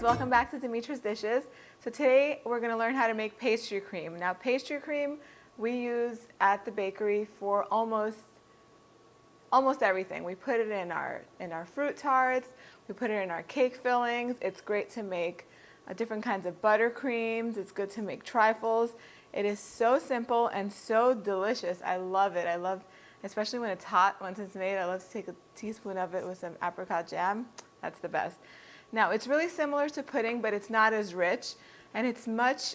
Welcome back to Dimitra's Dishes. So today we're going to learn how to make pastry cream. Now pastry cream we use at the bakery for almost everything. We put it in our fruit tarts, we put it in our cake fillings. It's great to make different kinds of buttercreams. It's good to make trifles. It is so simple and so delicious. I love it. I love, especially when it's hot, once it's made, I love to take a teaspoon of it with some apricot jam. That's the best. Now it's really similar to pudding, but it's not as rich, and it's much,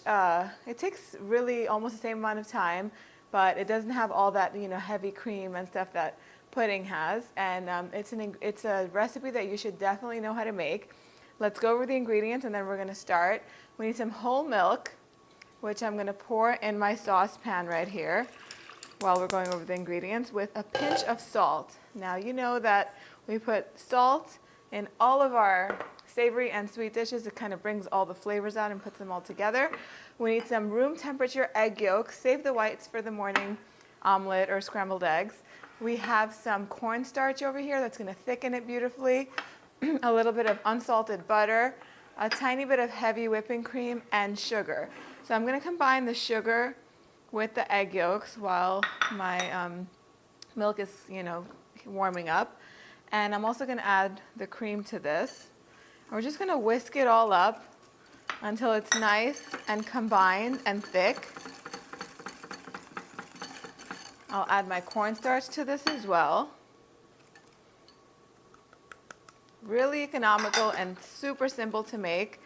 it takes really almost the same amount of time, but it doesn't have all that, heavy cream and stuff that pudding has, and it's a recipe that you should definitely know how to make. Let's go over the ingredients and then we're going to start. We need some whole milk, which I'm going to pour in my saucepan right here while we're going over the ingredients, with a pinch of salt. Now you know that we put salt in all of our savory and sweet dishes. It kind of brings all the flavors out and puts them all together. We need some room temperature egg yolks. Save the whites for the morning omelet or scrambled eggs. We have some cornstarch over here that's going to thicken it beautifully. A little bit of unsalted butter, a tiny bit of heavy whipping cream, and sugar. So I'm going to combine the sugar with the egg yolks while my milk is, warming up. And I'm also going to add the cream to this. We're just going to whisk it all up until it's nice and combined and thick. I'll add my cornstarch to this as well. Really economical and super simple to make.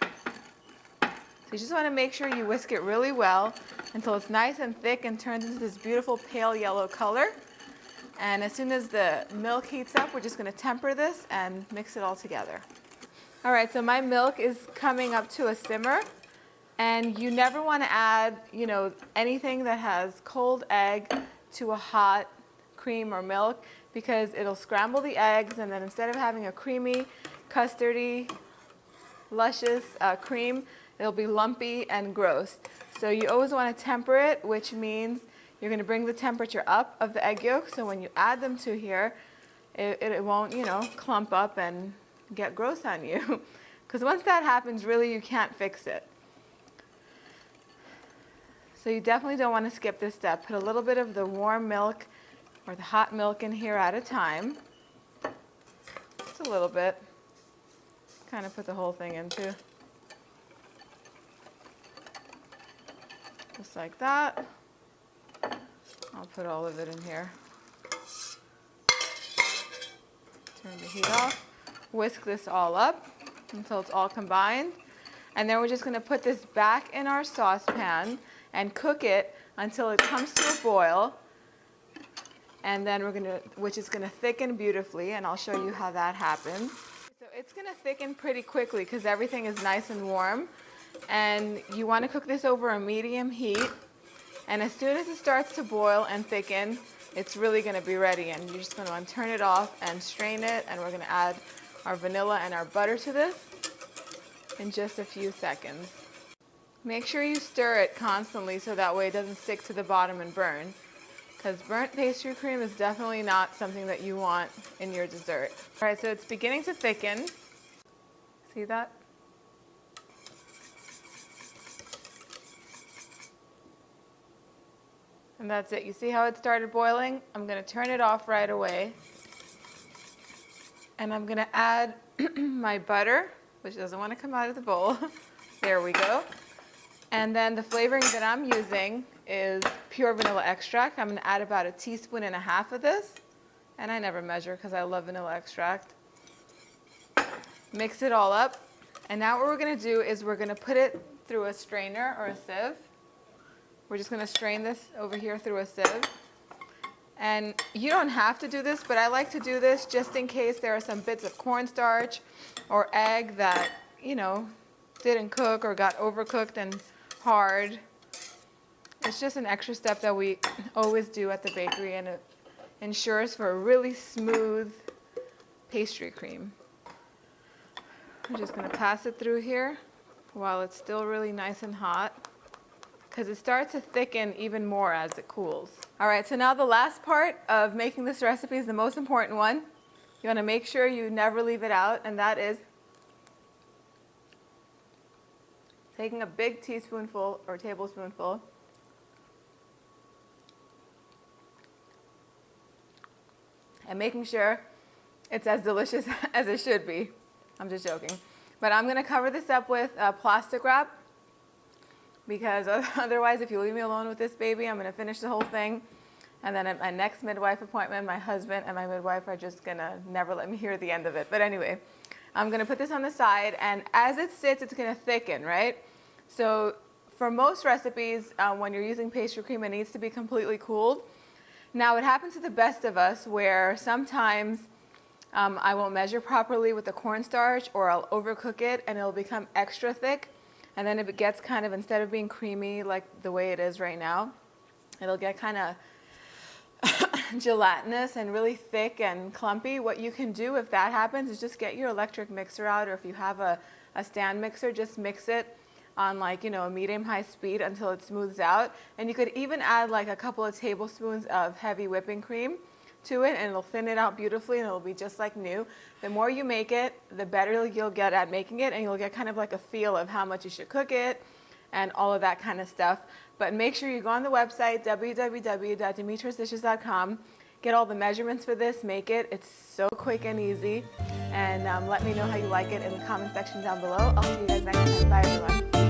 So you just want to make sure you whisk it really well until it's nice and thick and turns into this beautiful pale yellow color. And as soon as the milk heats up, we're just going to temper this and mix it all together. All right, so my milk is coming up to a simmer. And you never want to add, anything that has cold egg to a hot cream or milk, because it'll scramble the eggs, and then instead of having a creamy, custardy, luscious cream, it'll be lumpy and gross. So you always want to temper it, which means you're going to bring the temperature up of the egg yolk, so when you add them to here, it won't, clump up and get gross on you. Because once that happens, really you can't fix it. So you definitely don't want to skip this step. Put a little bit of the warm milk or the hot milk in here at a time. Just a little bit. Kind of put the whole thing into. Just like that. I'll put all of it in here. Turn the heat off. Whisk this all up until it's all combined. And then we're just going to put this back in our saucepan and cook it until it comes to a boil. And then which is going to thicken beautifully, and I'll show you how that happens. So it's going to thicken pretty quickly because everything is nice and warm. And you want to cook this over a medium heat. And as soon as it starts to boil and thicken, it's really going to be ready. And you're just going to turn it off and strain it. And we're going to add our vanilla and our butter to this in just a few seconds. Make sure you stir it constantly so that way it doesn't stick to the bottom and burn. Because burnt pastry cream is definitely not something that you want in your dessert. All right, so it's beginning to thicken. See that? And that's it. You see how it started boiling? I'm going to turn it off right away. And I'm going to add my butter, which doesn't want to come out of the bowl. There we go. And then the flavoring that I'm using is pure vanilla extract. I'm going to add about 1.5 teaspoons of this. And I never measure because I love vanilla extract. Mix it all up. And now what we're going to do is we're going to put it through a strainer or a sieve. We're just going to strain this over here through a sieve. And you don't have to do this, but I like to do this just in case there are some bits of cornstarch or egg that, didn't cook or got overcooked and hard. It's just an extra step that we always do at the bakery, and it ensures for a really smooth pastry cream. I'm just going to pass it through here while it's still really nice and hot, because it starts to thicken even more as it cools. All right, so now the last part of making this recipe is the most important one. You want to make sure you never leave it out, and that is taking a big teaspoonful or tablespoonful and making sure it's as delicious as it should be. I'm just joking. But I'm going to cover this up with plastic wrap, because otherwise, if you leave me alone with this baby, I'm going to finish the whole thing. And then at my next midwife appointment, my husband and my midwife are just going to never let me hear the end of it. But anyway, I'm going to put this on the side, and as it sits, it's going to thicken, right? So for most recipes, when you're using pastry cream, it needs to be completely cooled. Now, it happens to the best of us where sometimes I won't measure properly with the cornstarch, or I'll overcook it and it'll become extra thick. And then it gets kind of, instead of being creamy like the way it is right now, it'll get kind of gelatinous and really thick and clumpy. What you can do if that happens is just get your electric mixer out, or if you have a stand mixer, just mix it on, like, you know, a medium-high speed until it smooths out. And you could even add like a couple of tablespoons of heavy whipping cream to it, and it'll thin it out beautifully, and it'll be just like new. The more you make it, the better you'll get at making it, and you'll get kind of like a feel of how much you should cook it and all of that kind of stuff. But make sure you go on the website, www.dimitrasdishes.com, get all the measurements for this, make it. It's so quick and easy. And let me know how you like it in the comment section down below. I'll see you guys next time. Bye, everyone.